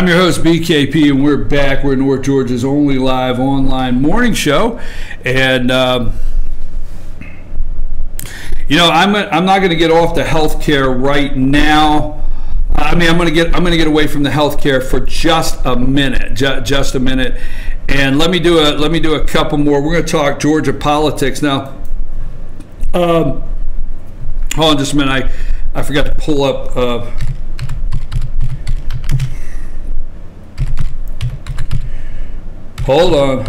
I'm your host, BKP, and we're back. We're North Georgia's only live online morning show. And, you know, I'm not going to get off the healthcare right now. I mean, I'm going to get away from the healthcare for just a minute, just a minute. And let me do a couple more. We're going to talk Georgia politics now. Hold on just a minute. I forgot to pull up. Hold on.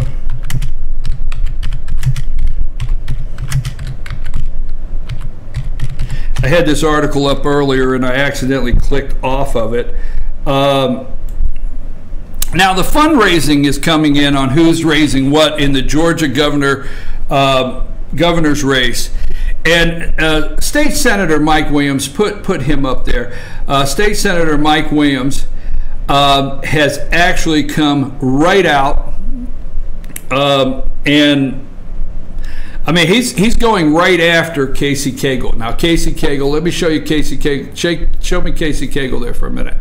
I had this article up earlier and I accidentally clicked off of it. Now the fundraising is coming in on who's raising what in the Georgia governor's race. And State Senator Mike Williams, put him up there. State Senator Mike Williams has actually come right out. And I mean, he's going right after Casey Cagle. Now, Casey Cagle, let me show you Casey Cagle. Show me Casey Cagle there for a minute.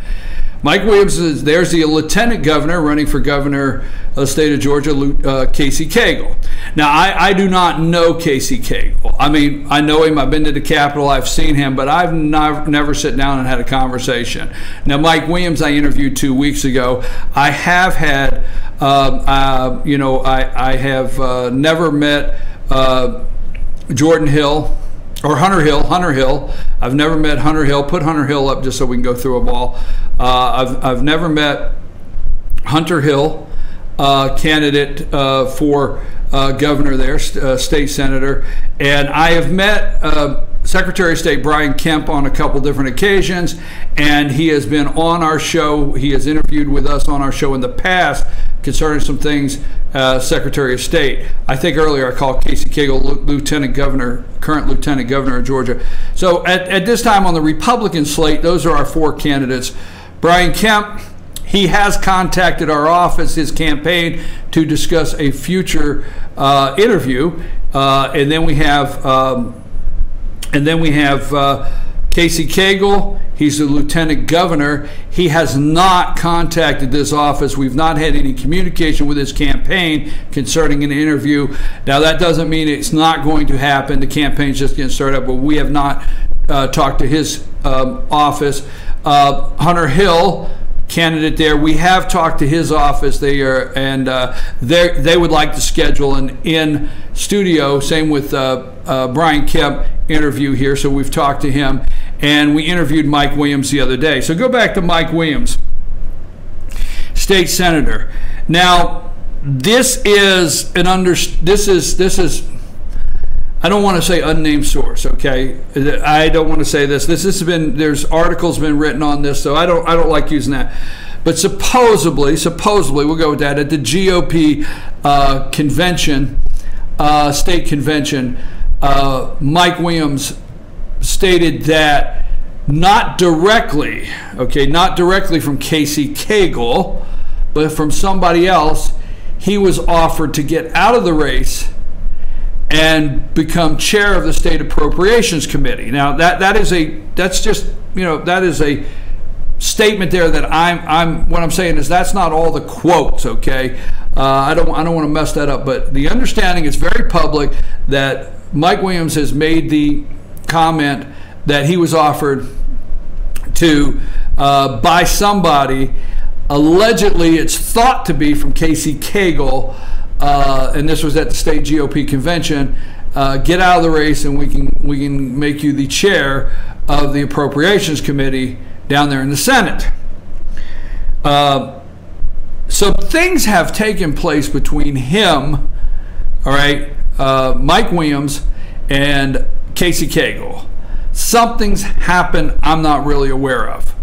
Mike Williams there's the lieutenant governor running for governor of the state of Georgia, Casey Cagle. Now, I do not know Casey Cagle. I mean, I know him. I've been to the Capitol. I've seen him, but I've never sat down and had a conversation. Now, Mike Williams, I interviewed 2 weeks ago. I have had, you know, I have never met Jordan Hill. Or Hunter Hill. I've never met Hunter Hill. Put Hunter Hill up just so we can go through them all. I've never met Hunter Hill, candidate for governor there, state senator. And I have met Secretary of State Brian Kemp on a couple different occasions, and he has been on our show. He has interviewed with us on our show in the past concerning some things, Secretary of State. I think earlier I called Casey Cagle Lieutenant Governor, current Lieutenant Governor of Georgia. So at this time on the Republican slate, those are our four candidates. Brian Kemp, he has contacted our office, his campaign, to discuss a future interview. And then we have Casey Cagle. He's the lieutenant governor. He has not contacted this office. We've not had any communication with his campaign concerning an interview. Now, that doesn't mean it's not going to happen. The campaign's just getting started up, but we have not talked to his office. Hunter Hill, candidate there, we have talked to his office. They would like to schedule an in studio. Same with Brian Kemp interview here. So we've talked to him, and we interviewed Mike Williams the other day. So go back to Mike Williams, state senator. Now this is I don't want to say unnamed source, okay? I don't want to say this. This has been, there's articles been written on this, so I don't like using that. But supposedly, we'll go with that, at the GOP convention, state convention, Mike Williams stated that not directly from Casey Cagle, but from somebody else, he was offered to get out of the race and become chair of the State Appropriations Committee. Now that is a statement there that what I'm saying is that's not all the quotes, okay? I don't want to mess that up, but the understanding is very public that Mike Williams has made the comment that he was offered to by somebody, allegedly it's thought to be from Casey Cagle, and this was at the state GOP convention. Get out of the race, and we can make you the chair of the Appropriations Committee down there in the Senate. So things have taken place between him, all right, Mike Williams, and Casey Cagle. Something's happened I'm not really aware of.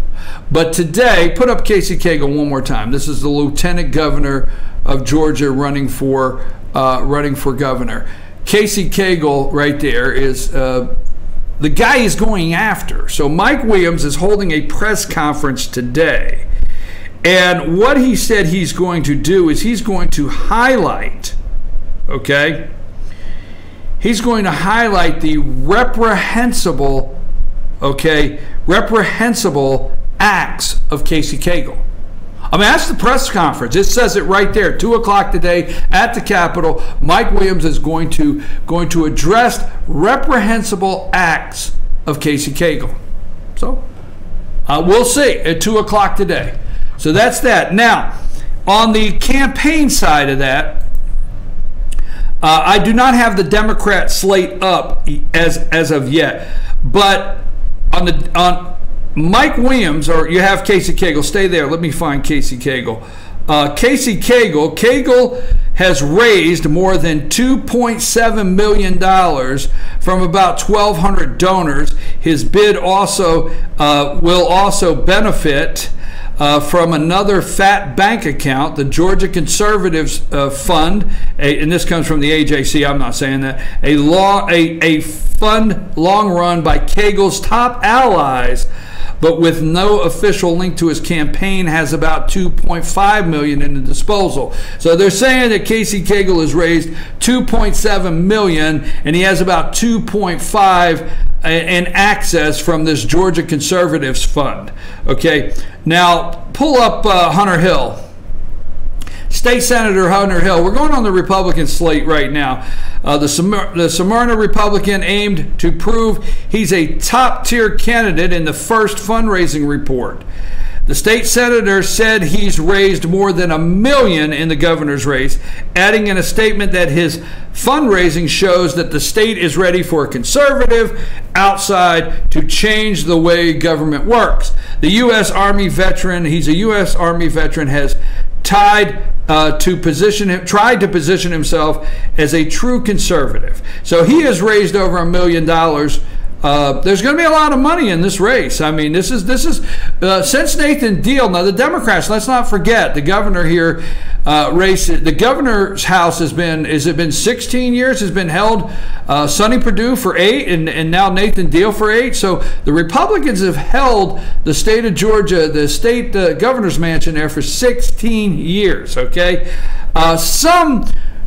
But today, put up Casey Cagle one more time. This is the lieutenant governor of Georgia running for governor. Casey Cagle right there is the guy he's going after. So Mike Williams is holding a press conference today. And what he said he's going to do is he's going to highlight, okay? He's going to highlight the reprehensible acts of Casey Cagle. I mean, that's the press conference. It says it right there, 2 o'clock today at the Capitol. Mike Williams is going to address reprehensible acts of Casey Cagle. So we'll see at 2 o'clock today. So that's that. Now, on the campaign side of that, I do not have the Democrat slate up as of yet, but on Mike Williams, or you have Casey Cagle. Stay there. Let me find Casey Cagle. Casey Cagle has raised more than $2.7 million from about 1,200 donors. His bid also will also benefit from another fat bank account, the Georgia Conservatives Fund, and this comes from the AJC, I'm not saying that, a fund long run by Cagle's top allies, but with no official link to his campaign, has about $2.5 million in the disposal. So they're saying that Casey Cagle has raised $2.7 million, and he has about $2.5 in access from this Georgia Conservatives Fund. Okay, now pull up Hunter Hill. State Senator Hunter Hill. We're going on the Republican slate right now. The Smyrna Republican aimed to prove he's a top-tier candidate in the first fundraising report. The state senator said he's raised more than $1 million in the governor's race, adding in a statement that his fundraising shows that the state is ready for a conservative outside to change the way government works. The U.S. Army veteran, he's a U.S. Army veteran, has tried to position himself as a true conservative. So he has raised over $1 million. There's going to be a lot of money in this race. I mean, this is since Nathan Deal. Now the Democrats, let's not forget, the governor here the governor's house has been 16 years, has been held, Sonny Perdue for 8 and now Nathan Deal for 8. So the Republicans have held the state of Georgia, the state governor's mansion there for 16 years. Okay, some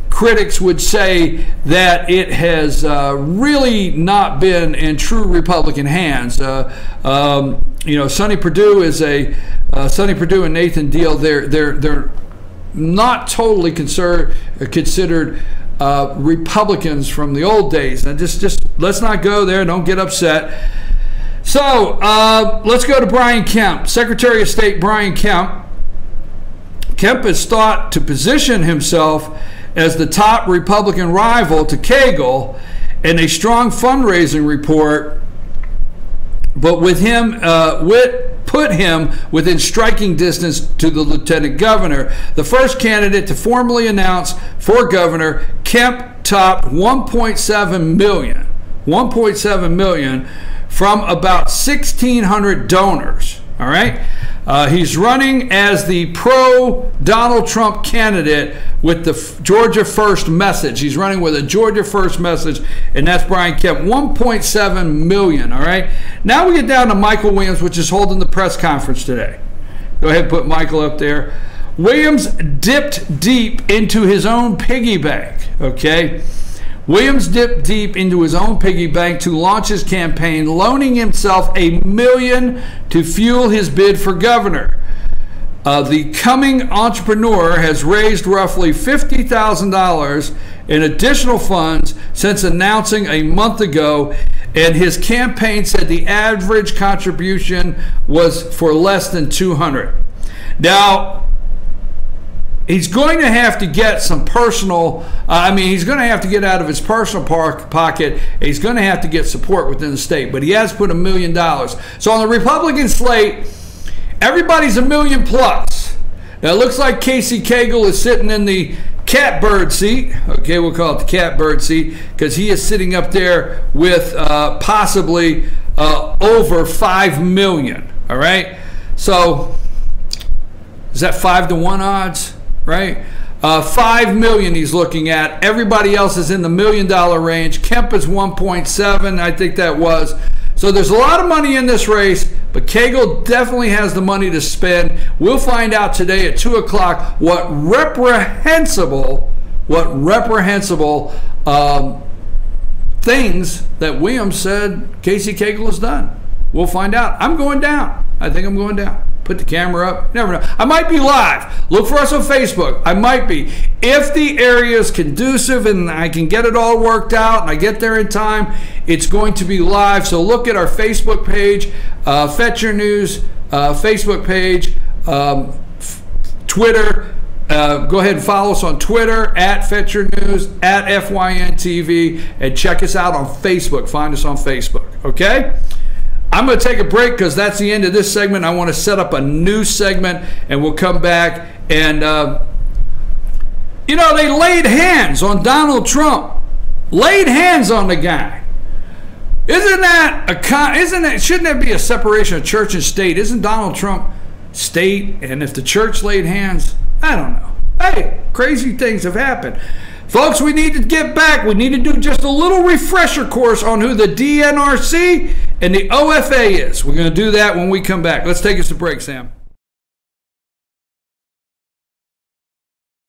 critics would say that it has really not been in true Republican hands. You know, Sonny Perdue Sonny Perdue and Nathan Deal. They're not totally considered Republicans from the old days. And just let's not go there. Don't get upset. So let's go to Brian Kemp, Secretary of State Brian Kemp. Kemp is thought to position himself as the top Republican rival to Cagle in a strong fundraising report, but with him put him within striking distance to the lieutenant governor. The first candidate to formally announce for governor, Kemp topped $1.7 million from about 1,600 donors. All right. He's running as the pro-Donald Trump candidate with the Georgia First message. He's running with a Georgia First message, and that's Brian Kemp. $1.7 million, all right? Now we get down to Michael Williams, which is holding the press conference today. Go ahead and put Michael up there. Williams dipped deep into his own piggy bank, okay? Williams dipped deep into his own piggy bank to launch his campaign, loaning himself $1 million to fuel his bid for governor. The coming entrepreneur has raised roughly $50,000 in additional funds since announcing a month ago, and his campaign said the average contribution was for less than $200. Now, he's going to have to get some personal, he's going to have to get out of his personal pocket. He's going to have to get support within the state, but he has put $1 million. So on the Republican slate, everybody's $1 million plus. Now it looks like Casey Cagle is sitting in the catbird seat. Okay, we'll call it the catbird seat because he is sitting up there with possibly over $5 million. All right, so is that 5-to-1 odds? Right? 5 million he's looking at. Everybody else is in the $1 million range. Kemp is 1.7, I think that was. So there's a lot of money in this race, but Cagle definitely has the money to spend. We'll find out today at 2 o'clock what reprehensible things that Williams said Casey Cagle has done. We'll find out. I'm going down. I think I'm going down. put the camera up. Never know. I might be live. Look for us on Facebook. I might be. If the area is conducive and I can get it all worked out and I get there in time, it's going to be live. So look at our Facebook page, Fetcher News Facebook page, Twitter. Go ahead and follow us on Twitter at Fetcher News, at FYNTV, and check us out on Facebook. Find us on Facebook, okay? I'm going to take a break because that's the end of this segment. I want to set up a new segment, and we'll come back. And, you know, they laid hands on Donald Trump. Laid hands on the guy. Shouldn't that be a separation of church and state? Isn't Donald Trump state? And if the church laid hands, I don't know. Hey, crazy things have happened. Folks, we need to get back. We need to do just a little refresher course on who the DNRC and the OFA is. We're going to do that when we come back. Let's take us a break, Sam.